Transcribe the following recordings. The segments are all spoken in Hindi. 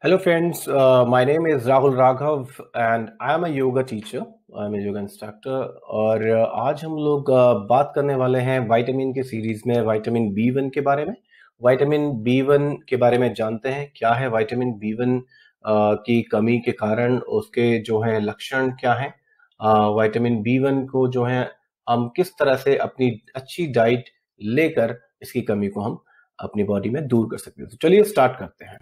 Hello friends, my name is Rahul Raghav and I am a yoga teacher. I am a yoga instructor और आज हम लोग बात करने वाले हैं विटामिन के सीरीज में विटामिन बी वन के बारे में। विटामिन बी वन के बारे में जानते हैं क्या है विटामिन बी वन की कमी के कारण उसके जो है लक्षण क्या हैं। विटामिन बी वन को जो है हम किस तरह से अपनी अच्छी डाइट लेकर इसकी कमी को हम अपनी बॉडी में दूर कर सकते हैं। तो चलिए स्टार्ट करते हैं।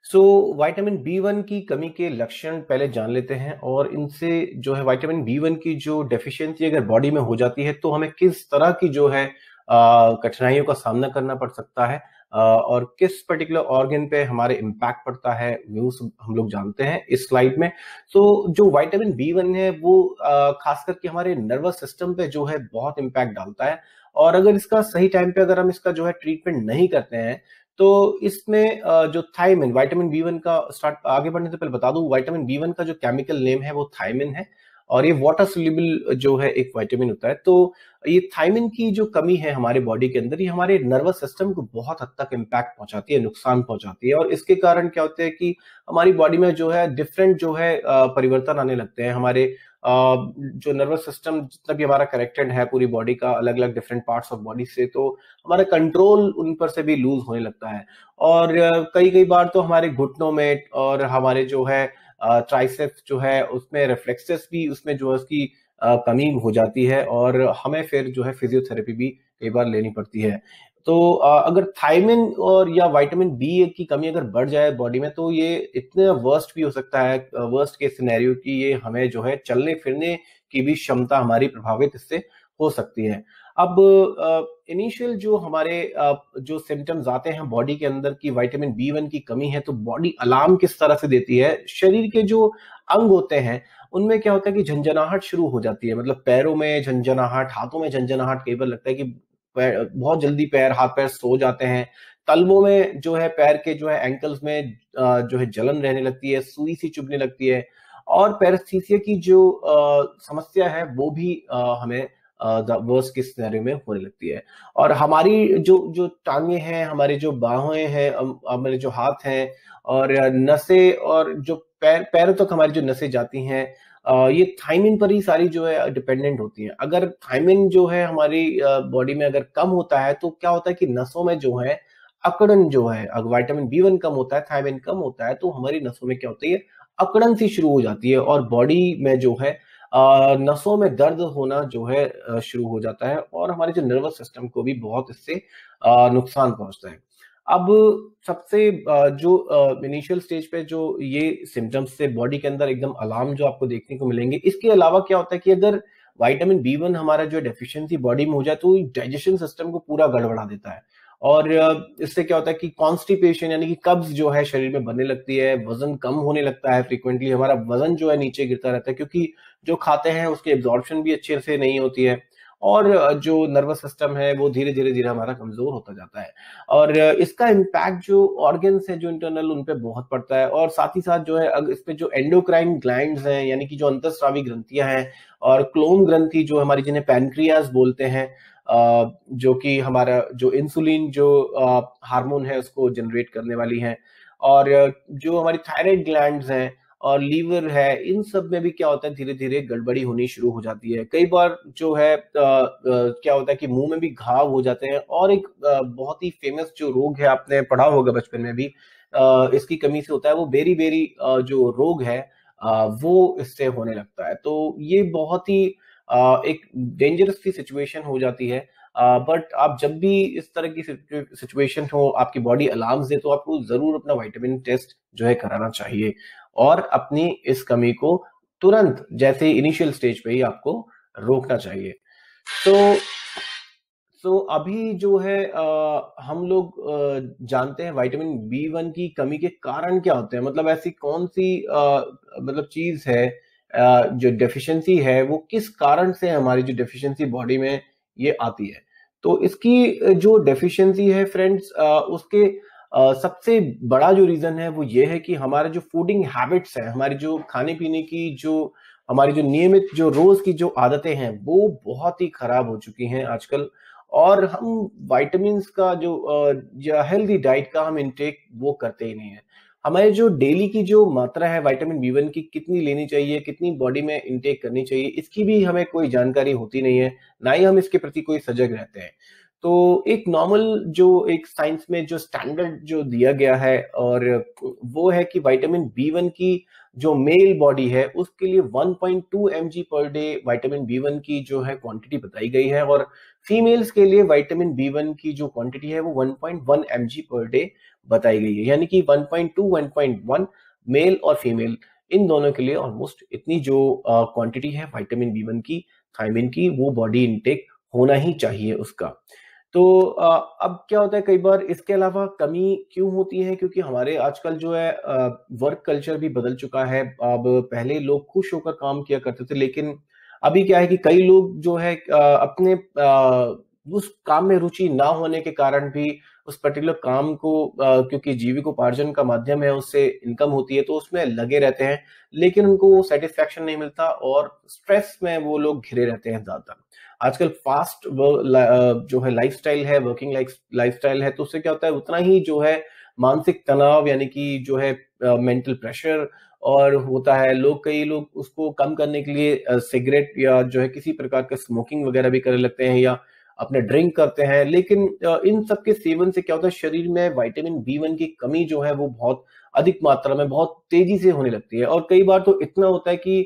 विटामिन बी वन की कमी के लक्षण पहले जान लेते हैं और इनसे जो है विटामिन बी वन की जो डेफिशिएंसी अगर बॉडी में हो जाती है तो हमें किस तरह की जो है कठिनाइयों का सामना करना पड़ सकता है और किस पर्टिकुलर ऑर्गन पे हमारे इम्पैक्ट पड़ता है वो सब हम लोग जानते हैं इस स्लाइड में। तो जो विटामिन बी वन है वो खास करके हमारे नर्वस सिस्टम पे जो है बहुत इम्पैक्ट डालता है और अगर इसका सही टाइम पे अगर हम इसका जो है ट्रीटमेंट नहीं करते हैं तो इसमें जो थायमिन विटामिन बी वन का स्टार्ट आगे बढ़ने से पहले बता दूं विटामिन बी वन का जो केमिकल नेम है वो थायमिन है और ये वाटर सोल्यूबल जो है एक विटामिन होता है। तो ये थायमिन की जो कमी है हमारे बॉडी के अंदर ये हमारे नर्वस सिस्टम को बहुत हद तक इम्पैक्ट पहुंचाती है, नुकसान पहुंचाती है और इसके कारण क्या होता है कि हमारी बॉडी में जो है डिफरेंट जो है परिवर्तन आने लगते हैं। हमारे जो नर्वस सिस्टम जितना भी हमारा कनेक्टेड है पूरी बॉडी का अलग अलग डिफरेंट पार्ट्स ऑफ बॉडी से, तो हमारा कंट्रोल उन पर से भी लूज होने लगता है और कई कई बार तो हमारे घुटनों में और हमारे जो है ट्राइसेप्स जो है उसमें रिफ्लेक्सेस भी उसमें जो है उसकी कमी हो जाती है और हमें फिर जो है फिजियोथेरेपी भी कई बार लेनी पड़ती है। तो अगर थायमिन और या विटामिन बी की कमी अगर बढ़ जाए बॉडी में तो ये इतना वर्स्ट भी हो सकता है, वर्स्ट केस सिनेरियो कि ये हमें जो है चलने फिरने की भी क्षमता हमारी प्रभावित इससे हो सकती है। अब इनिशियल जो हमारे जो सिम्टम्स आते हैं बॉडी के अंदर की विटामिन बी वन की कमी है तो बॉडी अलार्म किस तरह से देती है। शरीर के जो अंग होते हैं उनमें क्या होता है कि झंझनाहट शुरू हो जाती है, मतलब पैरों में झंझनाहट, हाथों में झंझनाहट, कई बार लगता है कि बहुत जल्दी पैर हाथ पैर सो जाते हैं। तलवों में जो है पैर के जो है एंकल्स में जो है जलन रहने लगती है, सुई सी चुभने लगती है और पैरास्थीसिया की जो समस्या है वो भी हमें वर्स्ट केस सिनेरियो में होने लगती है। और हमारी जो जो टांगे हैं, हमारे जो बाहें हैं, हमारे जो हाथ हैं और नसें और जो पैरों तक हमारी जो नसें जाती हैं ये थायमिन पर ही सारी जो है डिपेंडेंट होती हैं। अगर थायमिन जो है हमारी बॉडी में अगर कम होता है तो क्या होता है कि नसों में जो है अकड़न जो है, अगर विटामिन बी वन कम होता है, थायमिन कम होता है तो हमारी नसों में क्या होती है, अकड़न सी शुरू हो जाती है और बॉडी में जो है नसों में दर्द होना जो है शुरू हो जाता है और हमारे जो नर्वस सिस्टम को भी बहुत इससे नुकसान पहुंचता है। अब सबसे जो इनिशियल स्टेज पे जो ये सिम्टम्स से बॉडी के अंदर एकदम अलार्म जो आपको देखने को मिलेंगे, इसके अलावा क्या होता है कि अगर विटामिन बी वन हमारा जो डेफिशिएंसी बॉडी में हो जाए तो डाइजेशन सिस्टम को पूरा गड़बड़ा देता है और इससे क्या होता है कि कॉन्स्टिपेशन यानी कि कब्ज जो है शरीर में बनने लगती है, वजन कम होने लगता है, फ्रीक्वेंटली हमारा वजन जो है नीचे गिरता रहता है क्योंकि जो खाते हैं उसकी एब्जॉर्प्शन भी अच्छे से नहीं होती है और जो नर्वस सिस्टम है वो धीरे धीरे धीरे हमारा कमजोर होता जाता है और इसका इम्पैक्ट जो ऑर्गन्स है जो इंटरनल उन पे बहुत पड़ता है और साथ ही साथ जो है इस पे जो एंडोक्राइन ग्लैंड्स हैं यानी कि जो अंतस्रावी ग्रंथियां हैं और क्लोन ग्रंथि जो हमारी जिन्हें पैनक्रियास बोलते हैं, जो कि हमारा जो इंसुलिन जो हार्मोन है उसको जनरेट करने वाली है और जो हमारी थायराइड ग्लैंड्स हैं और लीवर है, इन सब में भी क्या होता है धीरे धीरे गड़बड़ी होनी शुरू हो जाती है। कई बार जो है क्या होता है कि मुंह में भी घाव हो जाते हैं और एक बहुत ही फेमस जो रोग है आपने पढ़ा होगा बचपन में भी, इसकी कमी से होता है, वो बेरी बेरी जो रोग है वो इससे होने लगता है। तो ये बहुत ही एक डेंजरस सी सिचुएशन हो जाती है। बट आप जब भी इस तरह की सिचुएशन हो, आपकी बॉडी अलार्म्स दे, तो आपको जरूर अपना विटामिन टेस्ट जो है कराना चाहिए और अपनी इस कमी को तुरंत जैसे इनिशियल स्टेज पे ही आपको रोकना चाहिए। तो अभी जो है हम लोग जानते हैं विटामिन बी वन की कमी के कारण क्या होते हैं, मतलब ऐसी कौन सी मतलब चीज है जो डेफिशिएंसी है वो किस कारण से हमारी जो डेफिशिएंसी बॉडी में ये आती है। तो इसकी जो डेफिशिएंसी है फ्रेंड्स, उसके सबसे बड़ा जो रीजन है वो ये है कि हमारे जो फूडिंग हैबिट्स है, हमारी जो खाने पीने की जो हमारी जो नियमित जो रोज की जो आदतें हैं वो बहुत ही खराब हो चुकी हैं आजकल और हम विटामिन्स का जो हेल्दी डाइट का हम इनटेक वो करते ही नहीं है। हमारे जो डेली की जो मात्रा है विटामिन बी वन की कितनी लेनी चाहिए, कितनी बॉडी में इनटेक करनी चाहिए, इसकी भी हमें कोई जानकारी होती नहीं है, ना ही हम इसके प्रति कोई सजग रहते हैं। तो एक नॉर्मल जो एक साइंस में जो स्टैंडर्ड जो दिया गया है, और वो है कि विटामिन बी वन की जो मेल बॉडी है उसके लिए 1.2 mg per day vitamin B one की जो है क्वांटिटी बताई गई है, और फीमेल्स के लिए विटामिन बी वन की जो क्वांटिटी है वो 1.1 mg पर डे बताई गई है। यानी कि 1.2 1.1 मेल और फीमेल, इन दोनों के लिए ऑलमोस्ट इतनी जो क्वांटिटी है विटामिन बी वन की, थायमिन की, वो बॉडी इनटेक होना ही चाहिए उसका। तो अब क्या होता है कई बार इसके अलावा कमी क्यों होती है, क्योंकि हमारे आजकल जो है वर्क कल्चर भी बदल चुका है। अब पहले लोग खुश होकर काम किया करते थे, लेकिन अभी क्या है कि कई लोग जो है अपने उस काम में रुचि ना होने के कारण भी उस पर्टिकुलर काम को, क्योंकि जीविकोपार्जन का माध्यम है, उससे इनकम होती है, तो उसमें लगे रहते हैं, लेकिन उनको सेटिस्फैक्शन नहीं मिलता और स्ट्रेस में वो लोग घिरे रहते हैं ज्यादातर। आजकल फास्ट जो है लाइफस्टाइल है, वर्किंग लाइफस्टाइल है, तो उससे क्या होता है उतना ही जो है मानसिक तनाव, यानी कि जो है मेंटल प्रेशर और होता है। कई लोग उसको कम करने के लिए सिगरेट या जो है किसी प्रकार का स्मोकिंग वगैरह भी करने लगते हैं, या अपने ड्रिंक करते हैं। लेकिन इन सब के सेवन से क्या होता है, शरीर में विटामिन बी वन की कमी जो है वो बहुत अधिक मात्रा में बहुत तेजी से होने लगती है, और कई बार तो इतना होता है कि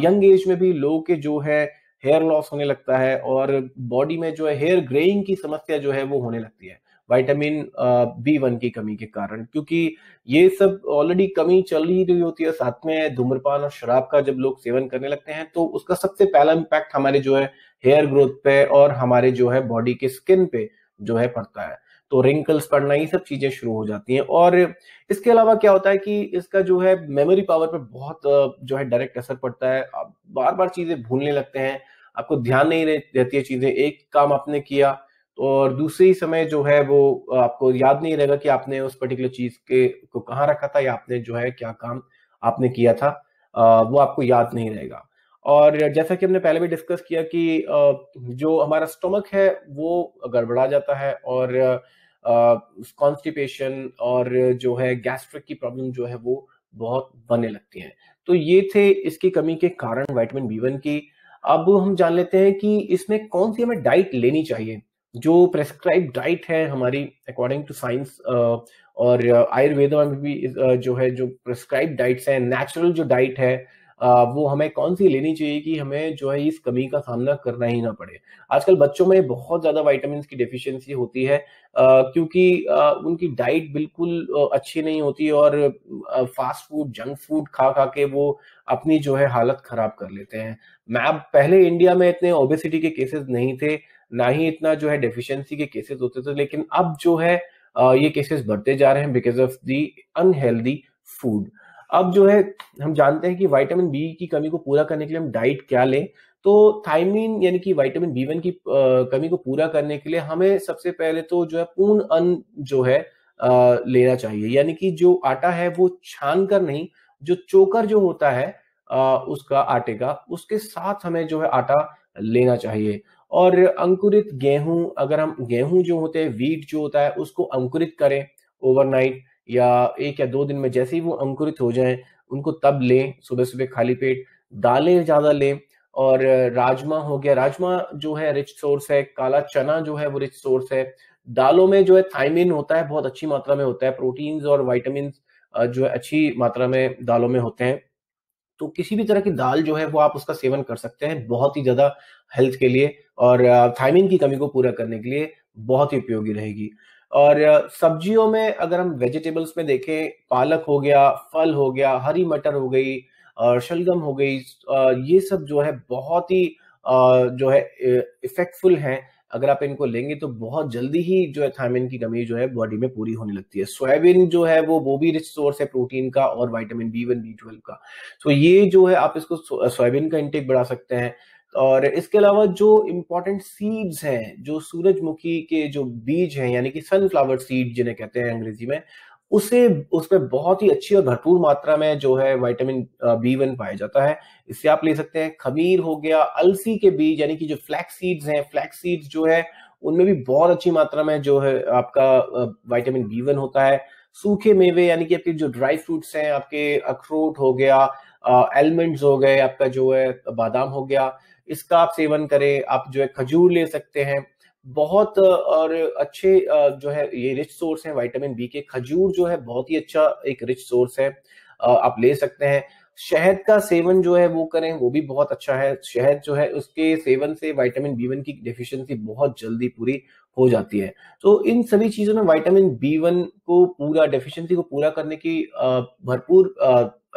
यंग एज में भी लोगों के जो है हेयर लॉस होने लगता है, और बॉडी में जो है हेयर ग्रेइंग की समस्या जो है वो होने लगती है विटामिन बी वन की कमी के कारण। क्योंकि ये सब ऑलरेडी कमी चल ही रही होती है, साथ में धूम्रपान और शराब का जब लोग सेवन करने लगते हैं, तो उसका सबसे पहला इम्पैक्ट हमारे जो है हेयर ग्रोथ पे और हमारे जो है बॉडी के स्किन पे जो है पड़ता है। तो रिंकल्स पड़ना, ये सब चीजें शुरू हो जाती हैं। और इसके अलावा क्या होता है कि इसका जो है मेमोरी पावर पे बहुत जो है डायरेक्ट असर पड़ता है। आप बार बार चीजें भूलने लगते हैं, आपको ध्यान नहीं रहती है चीजें। एक काम आपने किया और दूसरे समय जो है वो आपको याद नहीं रहेगा कि आपने उस पर्टिकुलर चीज के को कहाँ रखा था, या आपने जो है क्या काम आपने किया था, वो आपको याद नहीं रहेगा। और जैसा कि हमने पहले भी डिस्कस किया कि जो हमारा स्टमक है वो गड़बड़ा जाता है, और कॉन्स्टिपेशन और जो है गैस्ट्रिक की प्रॉब्लम जो है वो बहुत बनने लगती हैं। तो ये थे इसकी कमी के कारण विटामिन बी वन की। अब हम जान लेते हैं कि इसमें कौन सी हमें डाइट लेनी चाहिए। जो प्रेस्क्राइब डाइट है हमारी अकॉर्डिंग टू साइंस, और आयुर्वेदा में भी जो है जो प्रेस्क्राइब डाइट्स है, नेचुरल जो डाइट है, वो हमें कौन सी लेनी चाहिए कि हमें जो है इस कमी का सामना करना ही ना पड़े। आजकल बच्चों में बहुत ज्यादा विटामिन की डेफिशिएंसी होती है, क्योंकि उनकी डाइट बिल्कुल अच्छी नहीं होती, और फास्ट फूड, जंक फूड खा खा के वो अपनी जो है हालत खराब कर लेते हैं। मैं पहले इंडिया में इतने ओबेसिटी के केसेस नहीं थे, ना ही इतना जो है डेफिशिएंसी के केसेस होते थे, लेकिन अब जो है ये केसेस बढ़ते जा रहे हैं because of the unhealthy food. अब जो है हम जानते हैं कि विटामिन बी की कमी को पूरा करने के लिए हम डाइट क्या लें। तो थायमीन यानी कि विटामिन बी वन की कमी को पूरा करने के लिए हमें सबसे पहले तो जो है पूर्ण अन्न जो है लेना चाहिए। यानी कि जो आटा है वो छान कर नहीं, जो चोकर जो होता है उसका आटे का, उसके साथ हमें जो है आटा लेना चाहिए। और अंकुरित गेहूं, अगर हम गेहूं जो होते हैं, वीट जो होता है, उसको अंकुरित करें ओवरनाइट या 1 या 2 दिन में, जैसे ही वो अंकुरित हो जाएं उनको तब लें सुबह सुबह खाली पेट। दालें ज्यादा लें। और राजमा हो गया, राजमा जो है रिच सोर्स है। काला चना जो है वो रिच सोर्स है। दालों में जो है थायमिन होता है, बहुत अच्छी मात्रा में होता है। प्रोटीन्स और विटामिन जो है अच्छी मात्रा में दालों में होते हैं। तो किसी भी तरह की दाल जो है वो आप उसका सेवन कर सकते हैं, बहुत ही ज्यादा हेल्थ के लिए और थायमिन की कमी को पूरा करने के लिए बहुत ही उपयोगी रहेगी। और सब्जियों में अगर हम वेजिटेबल्स में देखें, पालक हो गया, फल हो गया, हरी मटर हो गई और शलगम हो गई, ये सब जो है बहुत ही जो है इफेक्टफुल है। अगर आप इनको लेंगे तो बहुत जल्दी ही जो है थायमिन की कमी जो है बॉडी में पूरी होने लगती है। सोयाबीन जो है वो भी रिच सोर्स है प्रोटीन का और vitamin B one, B twelve का। तो ये जो है आप इसको सोयाबीन का इंटेक बढ़ा सकते हैं। और इसके अलावा जो इम्पोर्टेंट सीड्स हैं, जो सूरजमुखी के जो बीज हैं, यानी कि सनफ्लावर सीड जिन्हें कहते हैं अंग्रेजी में, उसे उसमें बहुत ही अच्छी और भरपूर मात्रा में जो है विटामिन बी वन पाया जाता है। इससे आप ले सकते हैं। खमीर हो गया, अलसी के बीज यानी कि जो फ्लैक्स सीड्स हैं, फ्लैक्स सीड्स जो है उनमें भी बहुत अच्छी मात्रा में जो है आपका विटामिन बी वन होता है। सूखे मेवे यानी कि आपके जो ड्राई फ्रूट्स हैं, आपके अखरोट हो गया, आलमंड्स हो गए, आपका जो है बादाम हो गया, इसका आप सेवन करें। आप जो है खजूर ले सकते हैं, बहुत और अच्छे जो है ये रिच सोर्स है विटामिन बी के। खजूर जो है बहुत ही अच्छा एक रिच सोर्स है, आप ले सकते हैं। शहद का सेवन जो है वो करें, वो भी बहुत अच्छा है। शहद जो है उसके सेवन से विटामिन बी वन की डेफिशिएंसी बहुत जल्दी पूरी हो जाती है। तो इन सभी चीजों में विटामिन बी वन को पूरा डेफिशिएंसी को पूरा करने की भरपूर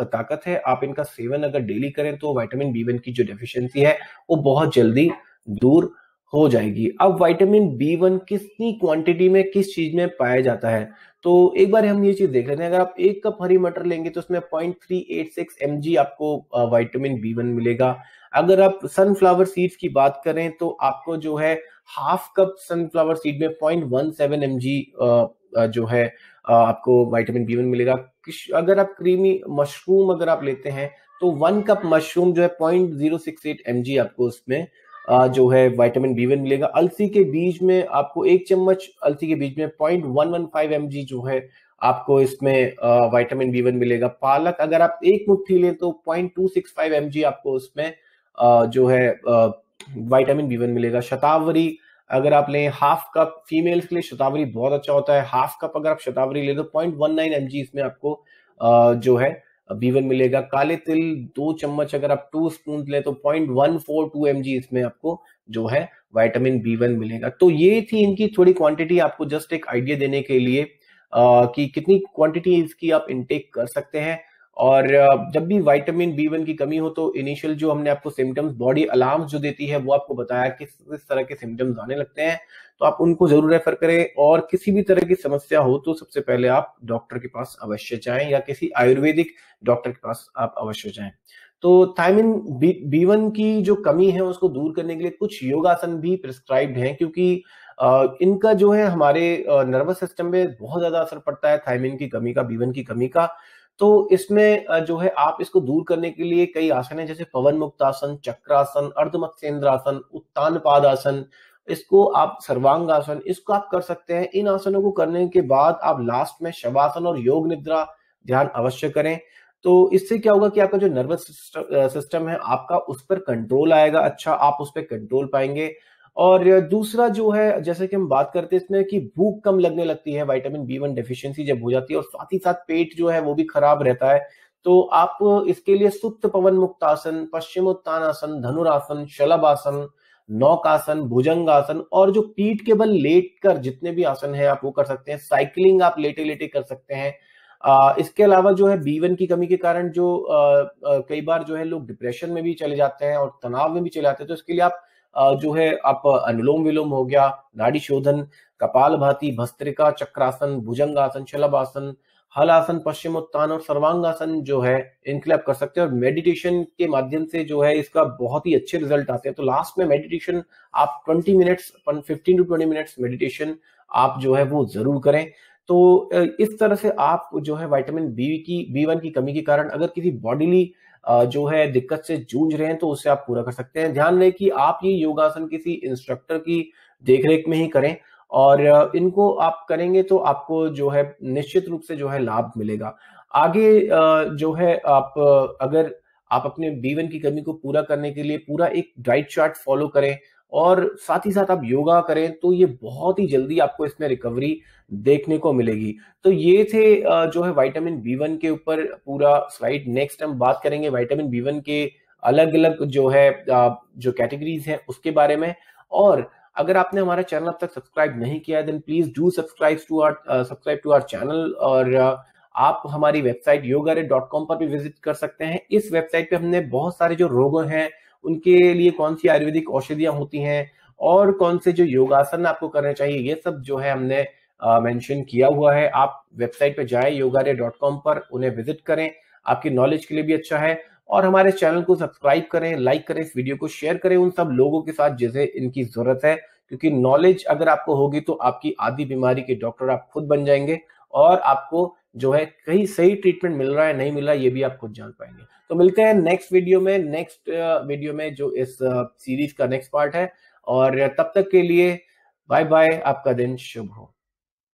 ताकत है। आप इनका सेवन अगर डेली करें तो विटामिन बी वन की जो डेफिशिएंसी है वो बहुत जल्दी दूर हो जाएगी। अब विटामिन बी वन कितनी क्वांटिटी में किस चीज में पाया जाता है, तो एक बार हम ये चीज देख लेते हैं। अगर आप 1 कप हरी मटर लेंगे तो उसमें 0.386 mg आपको विटामिन बी वन मिलेगा। अगर आप सनफ्लावर सीड्स की बात करें तो आपको जो है हाफ कप सनफ्लावर सीड में 0.17 mg जो है आपको विटामिन बी वन मिलेगा। अगर आप क्रीमी मशरूम अगर आप लेते हैं तो 1 कप मशरूम जो है 0.068 mg आपको उसमें जो है विटामिन बी वन मिलेगा। अलसी के बीज में आपको 1 चम्मच अलसी के बीज में 0.115 mg जो है आपको इसमें विटामिन बी वन मिलेगा। पालक अगर आप एक मुट्ठी लें तो 0.265 mg आपको उसमें जो है विटामिन बी वन मिलेगा। शतावरी अगर आप लें हाफ कप, फीमेल्स के लिए शतावरी बहुत अच्छा होता है। हाफ कप अगर आप शतावरी ले तो 0.19 mg इसमें आपको जो है बी वन मिलेगा। काले तिल 2 चम्मच अगर आप 2 स्पून ले तो 0.142 mg इसमें आपको जो है विटामिन बी वन मिलेगा। तो ये थी इनकी थोड़ी क्वांटिटी, आपको जस्ट एक आइडिया देने के लिए कि कितनी क्वांटिटी इसकी आप इनटेक कर सकते हैं। और जब भी विटामिन बी वन की कमी हो तो इनिशियल जो हमने आपको सिम्टम्स, बॉडी अलार्म्स जो देती है वो आपको बताया कि किस तरह के सिम्टम्स आने लगते हैं, तो आप उनको जरूर रेफर करें। और किसी भी तरह की समस्या हो तो सबसे पहले आप डॉक्टर के पास अवश्य जाएं या किसी आयुर्वेदिक डॉक्टर के पास आप अवश्य जाएं। तो थायमिन बी वन की जो कमी है उसको दूर करने के लिए कुछ योगासन भी प्रिस्क्राइब्ड हैं, क्योंकि इनका जो है हमारे नर्वस सिस्टम में बहुत ज्यादा असर पड़ता है थायमिन की कमी का, बी वन की कमी का। तो इसमें जो है आप इसको दूर करने के लिए कई आसन है, जैसे पवन मुक्त आसन, चक्रासन, अर्धमत्स्येंद्र आसन, उत्तान पाद आसन, इसको आप सर्वांग आसन, इसको आप कर सकते हैं। इन आसनों को करने के बाद आप लास्ट में शवासन और योग निद्रा ध्यान अवश्य करें। तो इससे क्या होगा कि आपका जो नर्वस सिस्टम है आपका उस पर कंट्रोल आएगा, अच्छा आप उस पर कंट्रोल पाएंगे। और दूसरा जो है, जैसे कि हम बात करते हैं इसमें कि भूख कम लगने लगती है विटामिन बी वन डेफिशिएंसी जब हो जाती है, और साथ ही साथ पेट जो है वो भी खराब रहता है। तो आप इसके लिए सुप्त पवन मुक्तासन, पश्चिमोत्तानासन, धनुरासन, शलभासन, नौकासन, भुजंगासन और जो पीठ के बल लेट कर जितने भी आसन है आप वो कर सकते हैं। साइकिलिंग आप लेटे लेटे कर सकते हैं। इसके अलावा जो है बी वन की कमी के कारण जो कई बार जो है लोग डिप्रेशन में भी चले जाते हैं और तनाव में भी चले जाते हैं, तो इसके लिए आप जो है आप अनुलोम विलोम हो गया, नाड़ी शोधन, कपाल भाती, भस्त्रिका, चक्रासन, भुजंगासन, शलभासन, हल आसन, पश्चिमोत्तान और सर्वांगासन जो है इनके लिए आप कर सकते हैं। और मेडिटेशन के माध्यम से जो है इसका बहुत ही अच्छे रिजल्ट आते हैं। तो लास्ट में मेडिटेशन आप 20 मिनट्स, 15 टू 20 मिनट्स मेडिटेशन आप जो है वो जरूर करें। तो इस तरह से आप जो है विटामिन बी वन की कमी के कारण अगर किसी बॉडीली जो है दिक्कत से जूझ रहे हैं तो उसे आप पूरा कर सकते हैं। ध्यान रहे कि आप ये योगासन किसी इंस्ट्रक्टर की देखरेख में ही करें, और इनको आप करेंगे तो आपको जो है निश्चित रूप से जो है लाभ मिलेगा। आगे जो है आप अगर आप अपने बी वन की कमी को पूरा करने के लिए पूरा एक डाइट चार्ट फॉलो करें और साथ ही साथ आप योगा करें तो ये बहुत ही जल्दी आपको इसमें रिकवरी देखने को मिलेगी। तो ये थे जो है विटामिन बी वन के ऊपर पूरा स्लाइड। नेक्स्ट हम बात करेंगे विटामिन बी वन के अलग अलग जो है जो कैटेगरीज हैं उसके बारे में। और अगर आपने हमारा चैनल अब तक सब्सक्राइब नहीं किया है then please do subscribe to our channel. और आप हमारी वेबसाइट yogarit.com पर भी विजिट कर सकते हैं। इस वेबसाइट पे हमने बहुत सारे जो रोग हैं उनके लिए कौन सी आयुर्वेदिक औषधियां होती हैं और कौन से जो योगासन आपको करने चाहिए, ये सब जो है हमने मेंशन किया हुआ है। आप वेबसाइट पे जाएं yogarit.com पर, उन्हें विजिट करें, आपकी नॉलेज के लिए भी अच्छा है। और हमारे चैनल को सब्सक्राइब करें, लाइक करें, इस वीडियो को शेयर करें उन सब लोगों के साथ जिसे इनकी जरूरत है, क्योंकि नॉलेज अगर आपको होगी तो आपकी आधी बीमारी के डॉक्टर आप खुद बन जाएंगे और आपको जो है कहीं सही ट्रीटमेंट मिल रहा है नहीं मिल रहा है ये भी आप खुद जान पाएंगे। तो मिलते हैं नेक्स्ट वीडियो में जो इस सीरीज का नेक्स्ट पार्ट है। और तब तक के लिए बाय बाय, आपका दिन शुभ हो।